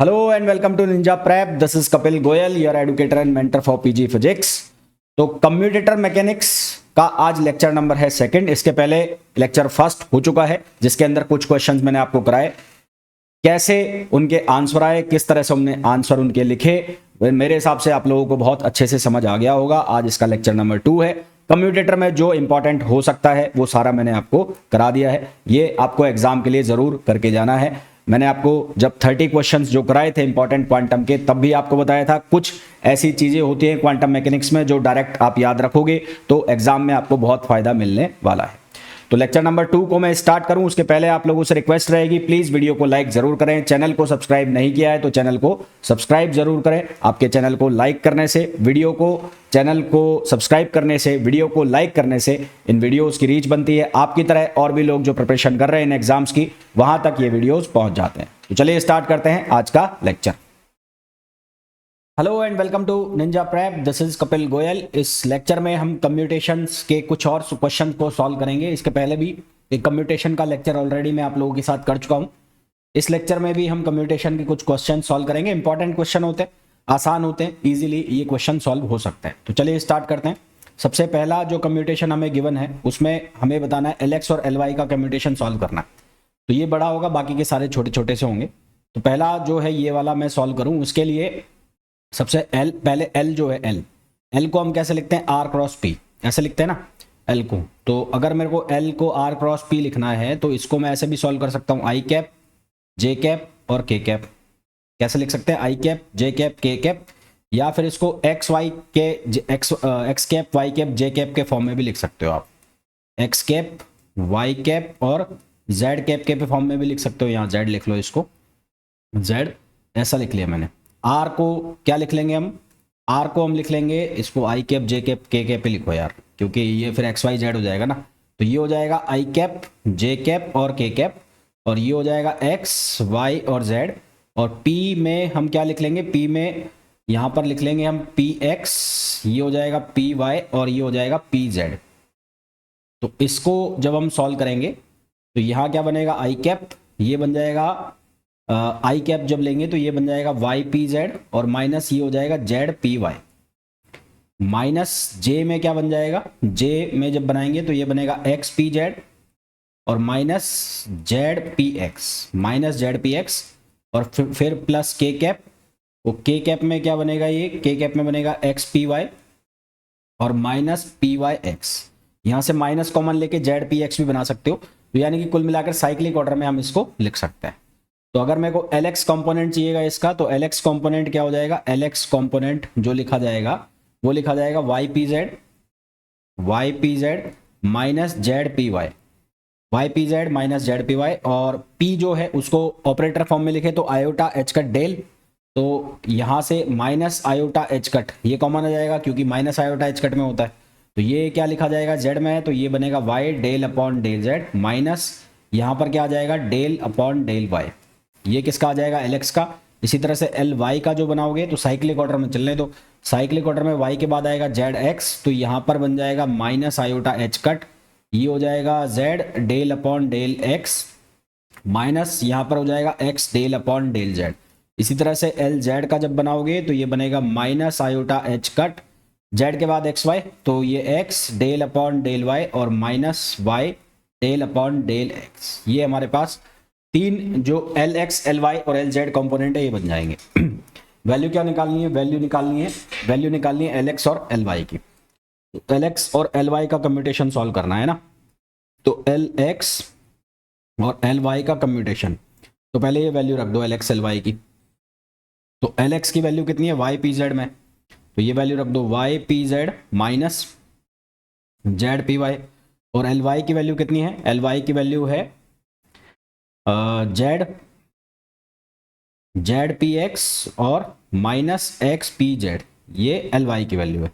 Hello and welcome to Ninja Prep. This is Kapil Goyal, your educator and mentor for PG physics. तो commutator mechanics का आज lecture number है second. इसके पहले lecture first हो चुका है जिसके अंदर कुछ क्वेश्चंस मैंने आपको कराए, कैसे उनके आंसर आए, किस तरह से हमने आंसर उनके लिखे। मेरे हिसाब से आप लोगों को बहुत अच्छे से समझ आ गया होगा। आज इसका लेक्चर नंबर 2 है। कम्यूटेटर में जो इंपॉर्टेंट हो सकता है वो सारा मैंने आपको करा दिया है। ये आपको एग्जाम के लिए जरूर करके जाना है। मैंने आपको जब 30 क्वेश्चंस जो कराए थे इंपॉर्टेंट क्वांटम के, तब भी आपको बताया था कुछ ऐसी चीजें होती हैं क्वांटम मैकेनिक्स में जो डायरेक्ट आप याद रखोगे तो एग्जाम में आपको बहुत फायदा मिलने वाला है। तो लेक्चर नंबर 2 को मैं स्टार्ट करूं उसके पहले आप लोगों से रिक्वेस्ट रहेगी, प्लीज वीडियो को लाइक जरूर करें। चैनल को सब्सक्राइब नहीं किया है तो चैनल को सब्सक्राइब जरूर करें। आपके चैनल को लाइक करने से, चैनल को सब्सक्राइब करने से, वीडियो को लाइक करने से इन वीडियोस की रीच बनती है। आपकी तरह और भी लोग जो प्रिपरेशन कर रहे हैं इन एग्जाम्स की, वहां तक ये वीडियोस पहुंच जाते हैं। तो चलिए स्टार्ट करते हैं आज का lecture. Hello and welcome to Ninja Prep. This is Kapil Goyal. इस लेक्चर में हम कम्यूटेशंस के कुछ और क्वेश्चन को सॉल्व करेंगे। इसके पहले भी एक कम्यूटेशन का लेक्चर ऑलरेडी मैं आप लोगों के साथ कर चुका हूं। इस लेक्चर में भी हम कम्यूटेशन के कुछ क्वेश्चन सॉल्व करेंगे। इंपॉर्टेंट क्वेश्चन होते हैं, आसान होते हैं, इजीली ये क्वेश्चन सॉल्व हो सकते हैं। तो चलिए स्टार्ट करते हैं। सबसे पहला जो कम्यूटेशन हमें गिवन है उसमें हमें बताना है एलएक्स और एलवाई का कम्यूटेशन सॉल्व करना है। तो ये बड़ा होगा, बाकी के सारे छोटे छोटे से होंगे। तो पहला जो है ये वाला मैं सॉल्व करूं, उसके लिए सबसे पहले एल जो है, एल को हम कैसे लिखते हैं, आर क्रॉस पी, ऐसे लिखते हैं ना एल को। तो अगर मेरे को एल को आर क्रॉस पी लिखना है तो इसको मैं ऐसे भी सॉल्व कर सकता हूं, आई कैप जे कैप और के कैप। कैसे लिख सकते हैं, आई कैप जे कैप के कैप, या फिर इसको एक्स वाई के एक्स कैप वाई कैप जे कैप के फॉर्म में भी लिख सकते हो आप। एक्स कैप वाई कैप और जेड कैप के फॉर्म में भी लिख सकते हो। यहाँ जेड लिख लो, इसको जेड ऐसा लिख लिया मैंने। आर को क्या लिख लेंगे हम, आर को हम लिख लेंगे इसको आई कैप जे कैप के कैप पे लिखो यार, क्योंकि ये फिर एक्स वाई जेड हो जाएगा ना। तो ये हो जाएगा आई कैप जे कैप और के कैप, और ये हो जाएगा एक्स वाई और जेड। और पी में हम क्या लिख लेंगे, पी में यहाँ पर लिख लेंगे हम पी एक्स, ये हो जाएगा पी वाई और ये हो जाएगा पी जेड। तो इसको जब हम सॉल्व करेंगे तो यहाँ क्या बनेगा, आई कैप, ये बन जाएगा आई कैप जब लेंगे तो ये बन जाएगा वाई पी जेड, और माइनस ये हो जाएगा जेड पी वाई। माइनस जे में क्या बन जाएगा, जे में जब बनाएंगे तो ये बनेगा एक्स पी जेड और minus Z P x, minus Z P x, और फिर प्लस के कैप। वो के कैप में क्या बनेगा, ये के कैप में बनेगा एक्स पी वाई और माइनस पी वाई एक्स। यहां से माइनस कॉमन लेके जेड पी एक्स भी बना सकते हो। तो यानी कि कुल मिलाकर साइक्लिक ऑर्डर में हम इसको लिख सकते हैं। तो अगर मेरे को एलएक्स कंपोनेंट चाहिएगा इसका, तो एलएक्स कंपोनेंट क्या हो जाएगा, एलएक्स कंपोनेंट जो लिखा जाएगा वो लिखा जाएगा Y P Z minus Z P Y, Y P Z minus Z P Y. और पी जो है उसको ऑपरेटर फॉर्म में लिखे तो आयोटा एच कट डेल, तो यहां से माइनस आयोटा एच कट ये कॉमन आ जाएगा क्योंकि माइनस आयोटा एच कट में होता है। तो ये क्या लिखा जाएगा, जेड में है तो ये बनेगा Y del upon del Z, minus यहां पर क्या आ जाएगा डेल अपॉन डेल वाई। ये किसका आ जाएगा, एलएक्स का। इसी तरह से एल वाई का जो बनाओगे तो साइक्लिक ऑर्डर में चलने दो। साइक्लिक ऑर्डर में वाई के बाद आएगा जेड एक्स, तो यहां पर बन जाएगा माइनस आयोटा एच कट, ये हो जाएगा Z del upon del X, minus यहां पर हो जाएगा X del upon del Z. इसी तरह से एल जेड का जब बनाओगे तो ये बनेगा minus iota H cut, z के बाद एक्स वाई, तो ये x del upon del y और minus y del upon del x. ये हमारे पास तीन जो एल एक्स एल वाई और एल जेड कॉम्पोनेंट है ये बन जाएंगे। वैल्यू क्या निकालनी है, वैल्यू निकालनी है एल एक्स और एल वाई की। तो एल एक्स और एल वाई का कम्यूटेशन सॉल्व करना है ना। तो एल एक्स और एल वाई का कम्यूटेशन, तो पहले ये वैल्यू रख दो एल एक्स एल वाई की। तो एल एक्स की वैल्यू कितनी है, वाई पी जेड में, तो ये वैल्यू रख दो Y P Z minus Z P Y. और एल वाई की वैल्यू कितनी है, एल वाई की वैल्यू है जेड पी एक्स और माइनस एक्स पी जेड, ये एल वाई की वैल्यू है।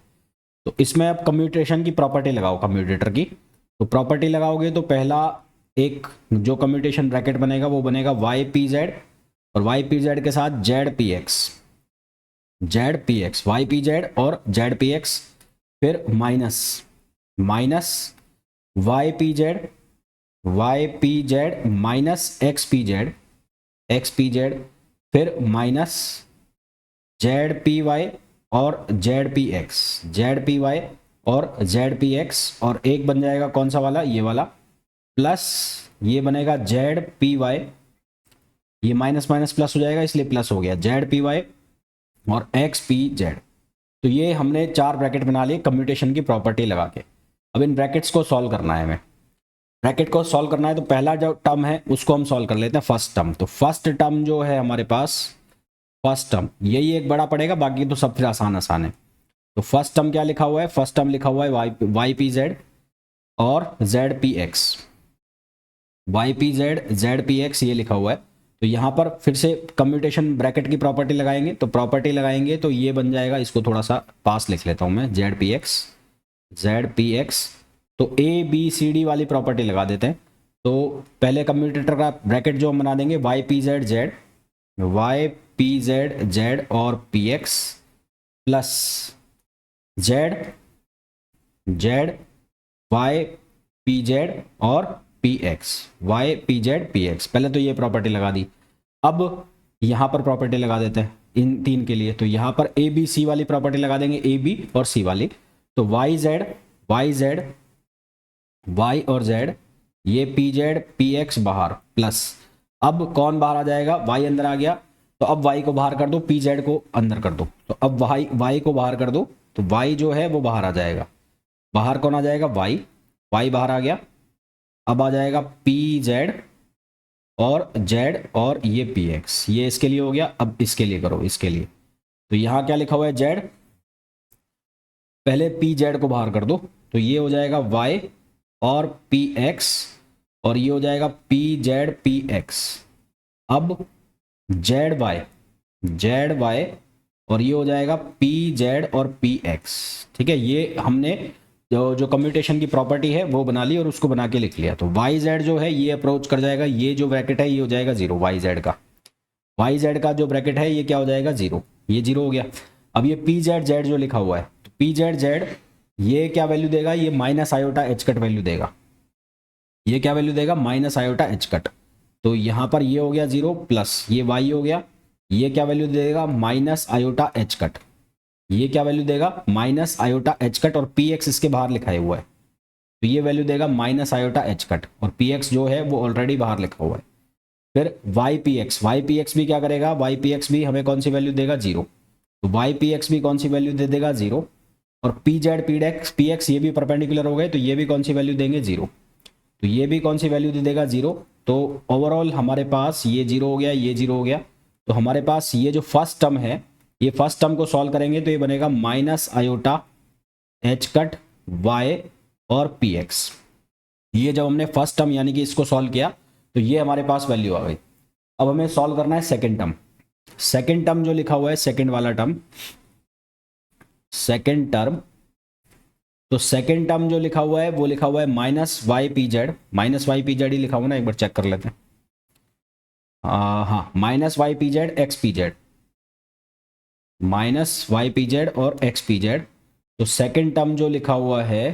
तो इसमें आप कम्यूटेशन की प्रॉपर्टी लगाओ, कम्यूटेटर की। तो प्रॉपर्टी लगाओगे तो पहला एक जो कम्यूटेशन ब्रैकेट बनेगा वो बनेगा वाई पी जेड, और वाई पी जेड के साथ Z P x Y P Z और जेड पी एक्स, फिर minus Y P Z minus x P Z फिर माइनस जेड पी वाई और Z P X, Z P Y और Z P x, और एक बन जाएगा कौन सा वाला, ये वाला, प्लस ये बनेगा जेड पी वाई, ये माइनस माइनस प्लस हो जाएगा इसलिए प्लस हो गया, जेड पी वाई और एक्स पी जेड। तो ये हमने 4 ब्रैकेट बना लिए कम्यूटेशन की प्रॉपर्टी लगा के। अब इन ब्रैकेट्स को सॉल्व करना है हमें। ब्रैकेट को सॉल्व करना है तो पहला जो टर्म है उसको हम सॉल्व कर लेते हैं, फर्स्ट टर्म। तो फर्स्ट टर्म जो है हमारे पास, फर्स्ट टर्म यही एक बड़ा पड़ेगा, बाकी तो सब फिर आसान आसान है। तो फर्स्ट टर्म क्या लिखा हुआ है, फर्स्ट टर्म लिखा हुआ है वाई पी जेड और Z P x, Y P Z Z P x ये लिखा हुआ है। तो यहाँ पर फिर से कम्यूटेशन ब्रैकेट की प्रॉपर्टी लगाएंगे, तो प्रॉपर्टी लगाएंगे तो ये बन जाएगा, इसको थोड़ा सा पास लिख लेता हूँ मैं, Z P X, Z P x. तो ए बी सी डी वाली प्रॉपर्टी लगा देते हैं। तो पहले कम्यूटेटर का ब्रैकेट जो हम बना देंगे, y P Z z, Y P Z Z और P x plus z z Y P Z और P x, Y P z P x. पहले तो ये प्रॉपर्टी लगा दी। अब यहाँ पर प्रॉपर्टी लगा देते हैं इन तीन के लिए। तो यहाँ पर ए बी सी वाली प्रॉपर्टी लगा देंगे, ए बी और सी वाली। तो वाई जेड वाई और जेड, ये पी जेड पी एक्स बाहर, प्लस अब कौन बाहर आ जाएगा, वाई अंदर आ गया। तो अब वाई को बाहर कर दो, पी जेड को अंदर कर दो। तो अब वाई को बाहर कर दो, तो वाई जो है वो बाहर आ जाएगा। बाहर कौन आ जाएगा, वाई, वाई बाहर आ गया। अब आ जाएगा पी जेड और जेड और ये पी एक्स, ये इसके लिए हो गया। अब इसके लिए करो, इसके लिए। तो यहाँ क्या लिखा हुआ है, जेड, पहले पी जेड को बाहर कर दो, तो ये हो जाएगा वाई और पी एक्स, और ये हो जाएगा पी जेड पी एक्स। अब जेड वाई और ये हो जाएगा पी जेड और पी एक्स। ठीक है, ये हमने जो कम्यूटेशन की प्रॉपर्टी है वो बना ली और उसको बना के लिख लिया। तो वाई जेड जो है ये अप्रोच कर जाएगा, ये जो ब्रैकेट है ये हो जाएगा जीरो, वाई जेड का जो ब्रैकेट है ये क्या हो जाएगा, जीरो, ये जीरो हो गया। अब ये पी जेड जेड जो लिखा हुआ है, तो पी जेड जेड ये क्या वैल्यू देगा, ये minus iota H cut value देगा। ये क्या वैल्यू देगा, माइनस आयोटा एच कट। तो यहाँ पर ये हो गया जीरो, प्लस ये वाई हो गया, ये क्या वैल्यू देगा, माइनस आयोटा एच कट। ये क्या वैल्यू देगा, माइनस आयोटा एच कट, और पी एक्स इसके बाहर लिखाया हुआ है, तो ये वैल्यू देगा माइनस आयोटा एच कट, और पी एक्स जो है वो ऑलरेडी बाहर लिखा हुआ है। फिर वाई पी एक्स भी क्या करेगा, वाई पी एक्स भी हमें कौन सी वैल्यू देगा, जीरो। तो वाई पी एक्स भी कौन सी वैल्यू दे देगा, जीरो। और पी जेड पी एक्स ये भी परपेंडिकुलर हो गए, तो ये भी कौन सी वैल्यू देंगे, जीरो। तो ये भी कौन सी वैल्यू दे देगा, जीरो। तो ओवरऑल हमारे पास ये जीरो हो गया, ये जीरो हो गया। तो हमारे पास ये जो फर्स्ट टर्म है, ये फर्स्ट टर्म को सॉल्व करेंगे तो ये बनेगा minus iota H cut Y और पी एक्स। ये जब हमने फर्स्ट टर्म यानी कि इसको सॉल्व किया तो ये हमारे पास वैल्यू आ गई। अब हमें सॉल्व करना है सेकेंड टर्म। सेकेंड टर्म जो लिखा हुआ है, सेकेंड वाला टर्म, सेकेंड टर्म, तो सेकेंड टर्म जो लिखा हुआ है वो लिखा हुआ है माइनस वाई पी जेड ही लिखा हुआ ना, एक बार चेक कर लेते हैं। हाँ, minus Y P Z X P Z, minus Y P Z और एक्स पी जेड। तो सेकेंड टर्म जो लिखा हुआ है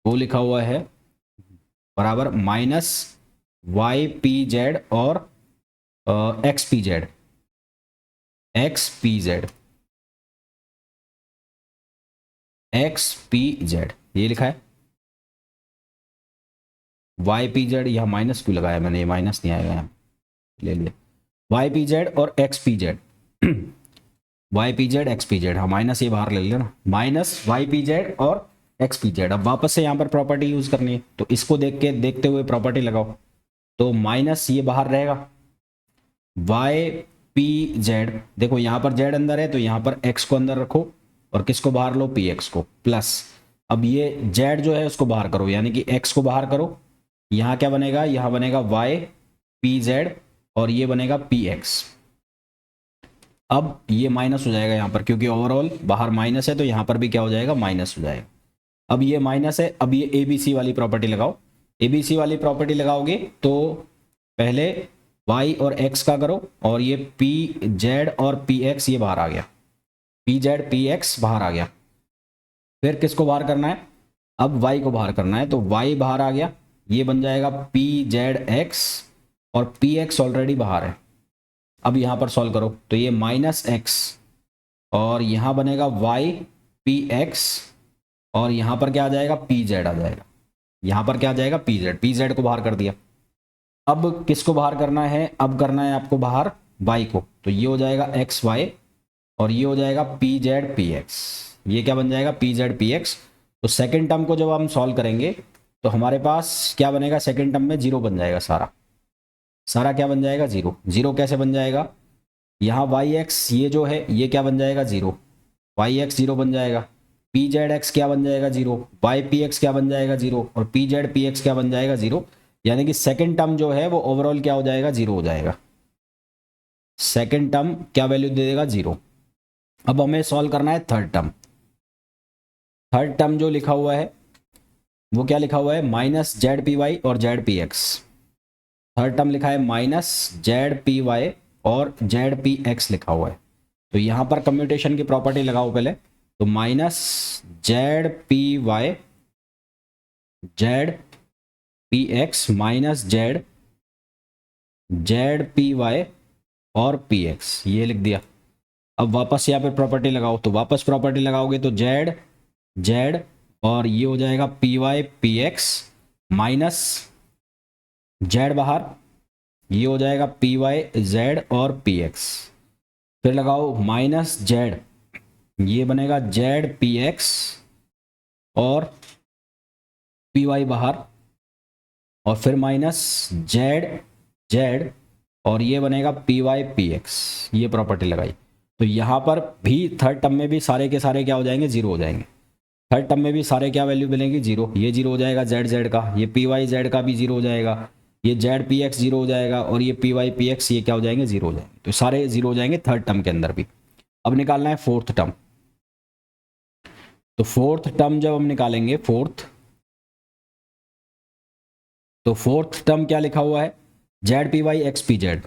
वो लिखा हुआ है बराबर माइनस वाई पी जेड और X P Z, X P Z, X P Z, ये लिखा है। वाई पी जेड, यहाँ माइनस क्यों लगाया मैंने, ये माइनस नहीं आएगा, यहाँ ले लिया। वाई पी जेड और X P Z, Y P Z X P Z, हाँ माइनस ये बाहर ले लिया ना, माइनस वाई पी जेड और एक्स पी जेड। अब वापस से यहाँ पर प्रॉपर्टी यूज करनी है, तो इसको देखते हुए प्रॉपर्टी लगाओ। तो माइनस ये बाहर रहेगा, वाई पी जेड, देखो यहाँ पर जेड अंदर है तो यहाँ पर एक्स को अंदर रखो और किसको बाहर लो, पी एक्स को, प्लस अब ये जेड जो है उसको बाहर करो, यानी कि एक्स को बाहर करो। यहाँ क्या बनेगा, यहाँ बनेगा वाई पी जेड और ये बनेगा पी एक्स। अब ये माइनस हो जाएगा यहाँ पर, क्योंकि ओवरऑल बाहर माइनस है तो यहाँ पर भी क्या हो जाएगा, माइनस हो जाएगा। अब ये माइनस है, अब ये ABC वाली प्रॉपर्टी लगाओ। ABC वाली प्रॉपर्टी लगाओगे तो पहले y और x का करो, और ये PZ और PX ये बाहर आ गया, PZ PX बाहर आ गया। फिर किसको बाहर करना है, अब y को बाहर करना है, तो y बाहर आ गया, ये बन जाएगा PZX और PX ऑलरेडी बाहर है। अब यहाँ पर सॉल्व करो तो ये -x और यहाँ बनेगा y पी एक्स और यहाँ पर क्या आ जाएगा पी जेड आ जाएगा। यहाँ पर क्या आ जाएगा पी जेड को बाहर कर दिया। अब किसको बाहर करना है, अब करना है आपको बाहर y को, तो ये हो जाएगा एक्स वाई और ये हो जाएगा पी जेड पी एक्स। ये क्या बन जाएगा पी जेड पी एक्स। तो सेकेंड टर्म को जब हम सॉल्व करेंगे तो हमारे पास क्या बनेगा, सेकेंड टर्म में जीरो बन जाएगा, सारा क्या बन जाएगा जीरो। जीरो कैसे बन जाएगा, यहाँ वाई एक्स ये जो है ये क्या बन जाएगा जीरो, वाई एक्स जीरो बन जाएगा, पी जेड एक्स क्या बन जाएगा जीरो, वाई पी एक्स क्या बन जाएगा जीरो और पी जेड पी एक्स क्या बन जाएगा जीरो। यानी कि सेकेंड टर्म जो है वो ओवरऑल क्या हो जाएगा जीरो हो जाएगा। सेकेंड टर्म क्या वैल्यू दे देगा जीरो। अब हमें सॉल्व करना है थर्ड टर्म। थर्ड टर्म जो लिखा हुआ है वो क्या लिखा हुआ है माइनस जेड पी वाई और Z P x. Third term लिखा है माइनस जेड पी वाई और जेड पी एक्स लिखा हुआ है। तो यहाँ पर कम्यूटेशन की प्रॉपर्टी लगाओ पहले, तो minus Z P Y Z P x minus Z Z P Y और पी एक्स, ये लिख दिया। अब वापस यहाँ पे प्रॉपर्टी लगाओ, तो वापस प्रॉपर्टी लगाओगे तो जेड जेड और ये हो जाएगा P Y P x minus Z बाहर, ये हो जाएगा पी वाई जेड और पी एक्स। फिर लगाओ माइनस जेड, ये बनेगा जेड पी एक्स और पी वाई बाहर और फिर माइनस जेड जेड और ये बनेगा पी वाई पी एक्स। ये प्रॉपर्टी लगाई तो यहाँ पर भी थर्ड टर्म में भी सारे के सारे क्या हो जाएंगे जीरो हो जाएंगे। थर्ड टर्म में भी सारे क्या वैल्यू मिलेंगी जीरो, ये जीरो हो जाएगा जेड जेड का, ये पी वाई जेड का भी जीरो हो जाएगा, ये जेड पी एक्स जीरो हो जाएगा और ये पी वाई पी एक्स ये क्या हो जाएंगे जीरो हो जाएंगे। तो सारे जीरो हो जाएंगे थर्ड टर्म के अंदर भी। अब निकालना है फोर्थ टर्म। तो फोर्थ टर्म जब हम निकालेंगे तो फोर्थ टर्म क्या लिखा हुआ है Z P Y X P Z.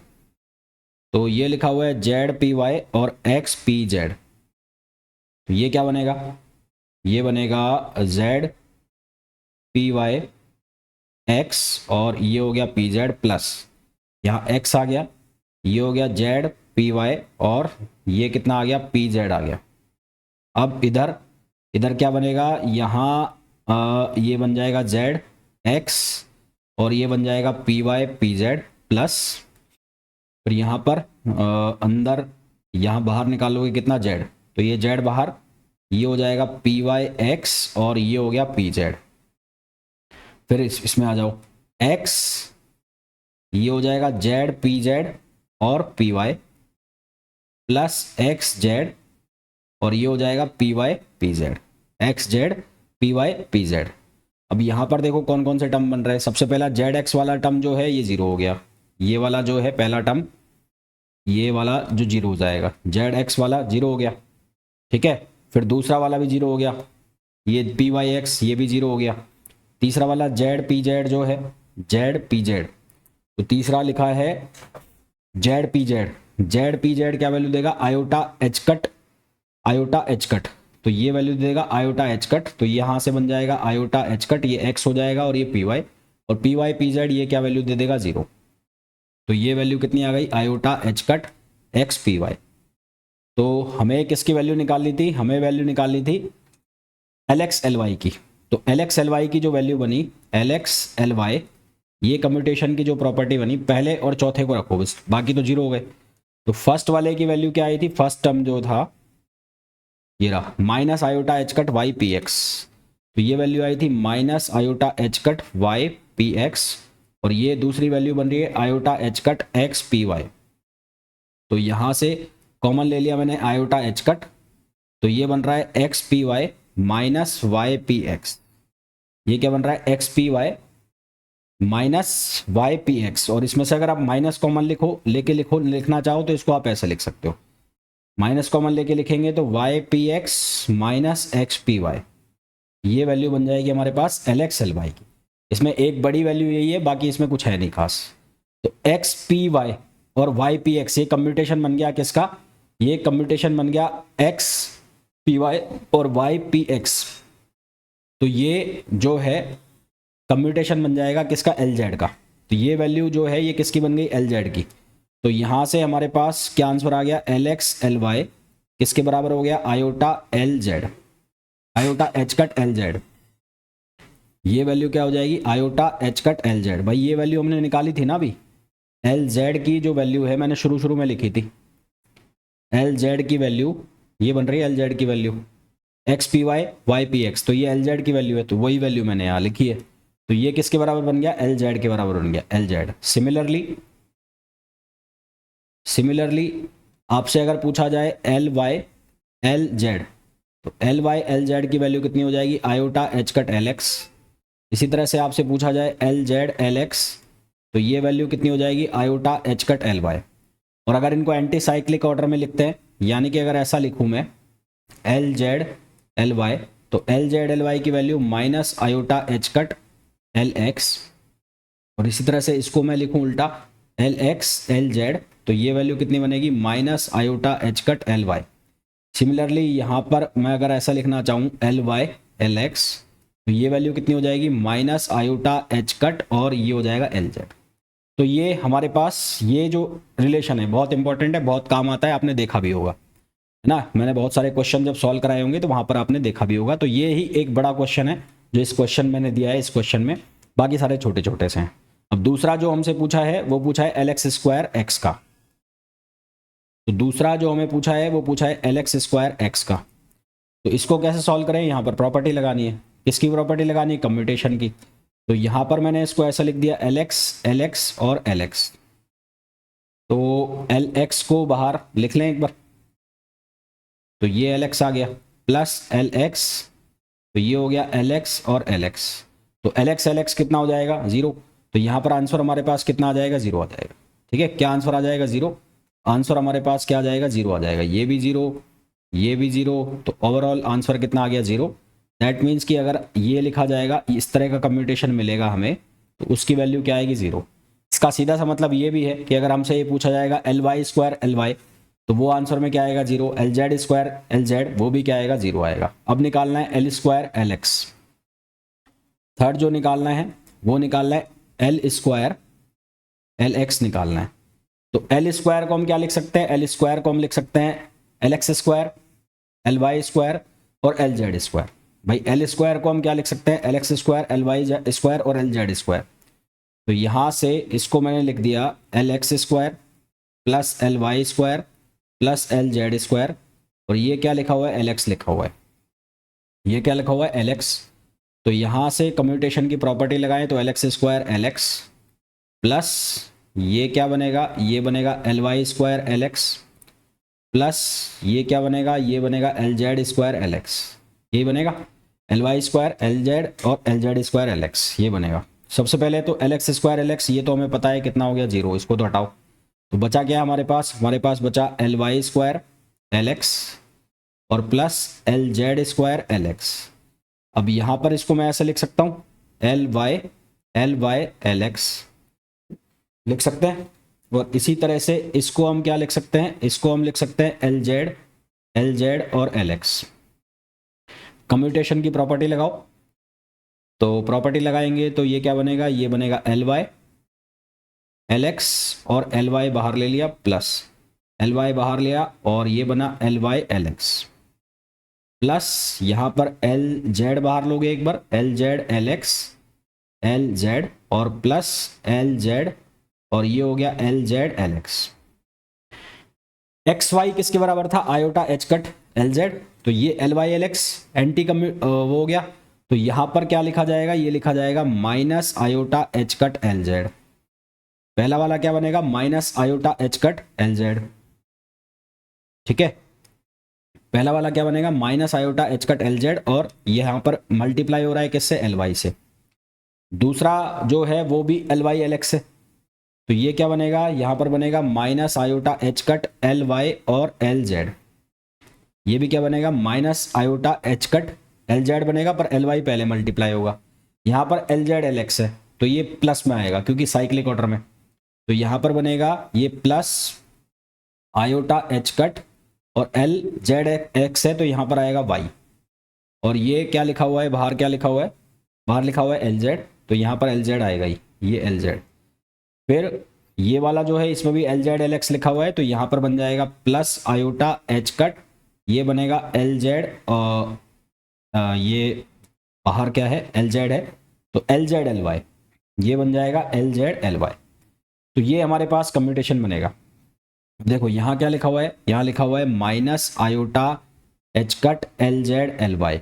तो ये लिखा हुआ है जेड पी वाई और एक्स पी जेड। तो ये क्या बनेगा, ये बनेगा जेड पी वाई एक्स और ये हो गया पी जेड प्लस यहाँ एक्स आ गया, ये हो गया जेड पी वाई और ये कितना आ गया पी जेड आ गया। अब इधर इधर क्या बनेगा, यहाँ ये बन जाएगा जेड एक्स और ये बन जाएगा P Y P Z plus फिर यहाँ पर अंदर यहाँ बाहर निकालोगे कितना जेड, तो ये जेड बाहर, ये हो जाएगा पी वाई एक्स और ये हो गया पी जेड। फिर इसमें आ जाओ एक्स, ये हो जाएगा जेड पी जेड और P y plus x z और ये हो जाएगा P Y P Z, x Z P Y P Z. अब यहाँ पर देखो कौन कौन से टर्म बन रहे हैं। सबसे पहला जेड एक्स वाला टर्म जो है ये जीरो हो गया, ये वाला जो है पहला टर्म ये वाला जो जीरो हो जाएगा, जेड एक्स वाला जीरो हो गया, ठीक है। फिर दूसरा वाला भी जीरो हो गया, ये पी वाई एक्स ये भी जीरो हो गया। तीसरा वाला जेड पी जेड जो है जेड पी जेड, तो तीसरा लिखा है Z p Z, Z p Z क्या वैल्यू देगा iota H cut, iota H cut, तो ये वैल्यू देगा आयोटा एच कट। तो यहाँ से बन जाएगा आयोटा एच कट, ये एक्स हो जाएगा और ये पी वाई और पी वाई पी जेड ये क्या वैल्यू दे देगा जीरो। तो ये वैल्यू कितनी आ गई iota H cut x p y. तो हमें किसकी वैल्यू निकालनी थी, हमें वैल्यू निकालनी थी एल एक्स एल वाई की। तो एल एक्स एल वाई की जो वैल्यू बनी एल एक्स एल वाई, ये कम्यूटेशन की जो प्रॉपर्टी बनी पहले और चौथे को रखो बस, बाकी तो जीरो हो गए। तो फर्स्ट वाले की वैल्यू क्या आई थी, फर्स्ट टर्म जो था ये रहा minus iota H cut y P x, तो ये वैल्यू आई थी minus iota H cut y P x और ये दूसरी वैल्यू बन रही है iota H cut x p y. तो यहाँ से कॉमन ले लिया मैंने आयोटा एच कट, तो ये बन रहा है x p y minus Y P x, ये क्या बन रहा है x p y minus Y P x. और इसमें से अगर आप माइनस कॉमन लिखना चाहो तो इसको आप ऐसे लिख सकते हो, माइनस कॉमन लेके लिखेंगे तो y P x minus x p y, ये वैल्यू बन जाएगी हमारे पास एल एक्स एल वाई की। इसमें एक बड़ी वैल्यू यही है, बाकी इसमें कुछ है नहीं खास। तो एक्स पी वाई और वाई पी एक्स ये कम्यूटेशन बन गया किसका, ये कम्यूटेशन बन गया एक्स पी वाई और वाई पी एक्स। तो ये जो है कम्यूटेशन बन जाएगा किसका एल जेड का। तो ये वैल्यू जो है ये किसकी बन गई एल जेड की। तो यहाँ से हमारे पास क्या आंसर आ गया, एल एक्स एल वाई किसके बराबर हो गया, iota L Z, iota H cut L z. ये वैल्यू क्या हो जाएगी, iota H cut L Z. भाई ये वैल्यू हमने निकाली थी ना अभी, एल जेड की जो वैल्यू है मैंने शुरू में लिखी थी, एल जेड की वैल्यू ये बन रही है, एल जेड की value x p Y Y P x, तो ये एल जेड की वैल्यू है, तो वही वैल्यू मैंने यहाँ लिखी है। तो ये किसके बराबर बन गया, एल जेड के बराबर बन गया, एल जेड। सिमिलरली आपसे अगर पूछा जाए एल वाई एल जेड, तो एल वाई एल जेड की वैल्यू कितनी हो जाएगी, iota H cut L x. इसी तरह से आपसे पूछा जाए एल जेड एल एक्स, तो ये वैल्यू कितनी हो जाएगी, iota H cut L y. और अगर इनको एंटी साइक्लिक ऑर्डर में लिखते हैं, यानी कि अगर ऐसा लिखूं मैं एल जेड एल वाई, तो एल जेड एल वाई की value minus iota H cut L x, और इसी तरह से इसको मैं लिखूं उल्टा एल एक्स एल जेड, तो ये वैल्यू कितनी बनेगी, minus iota H cut L y. Similarly यहाँ पर मैं अगर ऐसा लिखना चाहूँ एल वाई एल एक्स, तो ये वैल्यू कितनी हो जाएगी, माइनस आयोटा एच कट, और ये हो जाएगा एल जेड। तो ये हमारे पास ये जो रिलेशन है बहुत इंपॉर्टेंट है, बहुत काम आता है, आपने देखा भी होगा है ना। मैंने बहुत सारे क्वेश्चन जब सॉल्व कराए होंगे तो वहां पर आपने देखा भी होगा। तो ये ही एक बड़ा क्वेश्चन है जो इस क्वेश्चन मैंने दिया है, इस क्वेश्चन में बाकी सारे छोटे छोटे से हैं। अब दूसरा जो हमसे पूछा है वो पूछा है एल एक्स स्क्वायर एक्स का। तो दूसरा जो हमें पूछा है वो पूछा है एल एक्स स्क्वायर एक्स का। तो इसको कैसे सॉल्व करें, यहाँ पर प्रॉपर्टी लगानी है। किसकी प्रॉपर्टी लगानी है, कम्यूटेशन की। तो यहाँ पर मैंने इसको ऐसा लिख दिया एल एक्स और एल एक्स। तो एल एक्स को बाहर लिख लें एक बार, तो ये एल एक्स आ गया, प्लस एल एक्स, तो ये हो गया एल एक्स और एल एक्स। तो एल एक्स कितना हो जाएगा, जीरो। तो यहाँ पर आंसर हमारे पास कितना आ जाएगा, जीरो आ जाएगा। ठीक है, क्या आंसर आ जाएगा, जीरो। आंसर हमारे पास क्या आ जाएगा, जीरो आ जाएगा। ये भी जीरो, ये भी जीरो, तो ओवरऑल आंसर कितना आ गया, जीरो। दैट मीन्स कि अगर ये लिखा जाएगा, इस तरह का कम्यूटेशन मिलेगा हमें, तो उसकी वैल्यू क्या आएगी, जीरो। इसका सीधा सा मतलब ये भी है कि अगर हमसे ये पूछा जाएगा L y square L y, तो वो आंसर में क्या आएगा, zero. L z square L z, वो भी क्या आएगा, जीरो आएगा। अब निकालना है L square L x. Third जो निकालना है वो निकालना है एल स्क्वायर एल एक्स निकालना है। तो एल स्क्वायर को हम क्या लिख सकते हैं, एल स्क्वायर को हम लिख सकते हैं L x square L y square और एल जेड स्क्वायर। भाई एल स्क्वायर को हम क्या लिख सकते हैं, L x square L y square और एल जेड स्क्वायर। तो यहाँ से इसको मैंने लिख दिया L x square plus L y square plus L z square, और ये क्या लिखा हुआ है, एल एक्स लिखा हुआ है। ये क्या लिखा हुआ है, एल एक्स। तो यहाँ से कम्यूटेशन की प्रॉपर्टी लगाएं, तो L x square L x plus ये क्या बनेगा, ये बनेगा L y square L x plus ये क्या बनेगा, ये बनेगा L z square L x. ये बनेगा L y square L z और L z square L x, ये बनेगा। सबसे पहले तो L x square L x, ये तो हमें पता है कितना हो गया, जीरो। इसको तो हटाओ, तो बचा क्या हमारे पास, हमारे पास बचा L y square L x और plus L z square L x. अब यहाँ पर इसको मैं ऐसे लिख सकता हूँ एल वाई एल एक्स लिख सकते हैं, और इसी तरह से इसको हम क्या लिख सकते हैं, इसको हम लिख सकते हैं एल जेड और एल एक्स। कम्यूटेशन की प्रॉपर्टी लगाओ, तो प्रॉपर्टी लगाएंगे तो ये क्या बनेगा, ये बनेगा एल वाई एल एक्स और एल वाई बाहर ले लिया, प्लस एल वाई बाहर लिया और ये बना L y L x, plus यहाँ पर एल जेड बाहर लोगे एक बार, L z L x L z और प्लस एल जेड, और ये हो गया L z L x. X y किसके बराबर था, iota H cut L z. तो ये L y L x anti वो हो गया, तो यहां पर क्या लिखा जाएगा, ये लिखा जाएगा minus iota H cut L Z. पहला वाला क्या बनेगा, minus iota H cut L Z. ठीक है, पहला वाला क्या बनेगा, minus iota H cut L z, और यहां पर मल्टीप्लाई हो रहा है किससे, एल वाई से। दूसरा जो है वो भी एल वाई एल एक्स से, तो ये क्या बनेगा, यहां पर बनेगा minus iota H cut L y और एल जेड। ये भी क्या बनेगा, minus iota H cut L z बनेगा, पर एल वाई पहले मल्टीप्लाई होगा। यहां पर एल जेड एल एक्स है तो ये प्लस में आएगा क्योंकि साइक्लिक ऑर्डर में, तो यहां पर बनेगा ये प्लस आयोटा एच कट और एल जेड एक्स है, तो यहां पर आएगा वाई, और ये क्या लिखा हुआ है बाहर, क्या लिखा हुआ है बाहर, लिखा हुआ है एल जेड, तो यहां पर एल जेड आएगा ही, ये एल जेड। फिर ये वाला जो है इसमें भी एल जेड एल एक्स लिखा हुआ है, तो यहाँ पर बन जाएगा प्लस आयोटा एच कट, ये बनेगा एल जेड, ये बाहर क्या है एल जेड है, तो एल जेड एल वाई, ये बन जाएगा एल जेड एल वाई। तो ये हमारे पास कम्यूटेशन बनेगा। देखो यहाँ क्या लिखा हुआ है, यहाँ लिखा हुआ है minus iota H cut L z L y,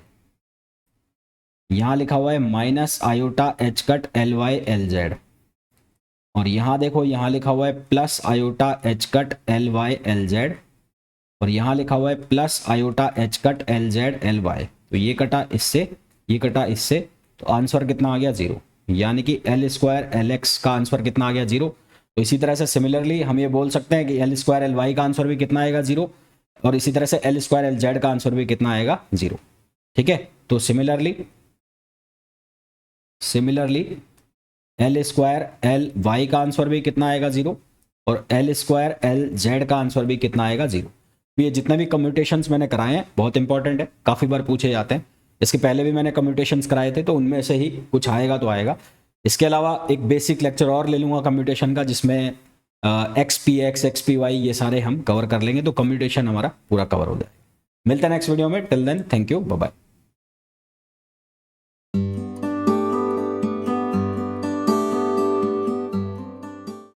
यहाँ लिखा हुआ है minus iota H cut L y L z, और यहाँ देखो यहाँ लिखा हुआ है plus iota H cut L y L z, और यहाँ लिखा हुआ है plus iota H cut L z L y. तो ये कटा इससे, ये कटा इससे, तो आंसर कितना आ गया 0, यानी कि एल स्क्वायर एल एक्स का आंसर कितना आ गया 0। तो इसी तरह से सिमिलरली हम ये बोल सकते हैं कि एल स्क्वायर एल वाई का आंसर भी कितना आएगा 0, और इसी तरह से एल स्क्वायर एल जेड का आंसर भी कितना आएगा 0। ठीक है, तो similarly L square L y का आंसर भी कितना आएगा 0, और एल स्क्वायर एल जेड का आंसर भी कितना आएगा 0। ये जितने भी कम्यूटेशंस मैंने कराए हैं बहुत इंपॉर्टेंट है, काफ़ी बार पूछे जाते हैं। इसके पहले भी मैंने कम्यूटेशंस कराए थे, तो उनमें से ही कुछ आएगा तो आएगा। इसके अलावा एक बेसिक लेक्चर और ले लूँगा कम्यूटेशन का, जिसमें x p x, x p y, ये सारे हम कवर कर लेंगे, तो कम्यूटेशन हमारा पूरा कवर हो जाएगा। मिलते हैं नेक्स्ट वीडियो में, till then thank you, bye bye.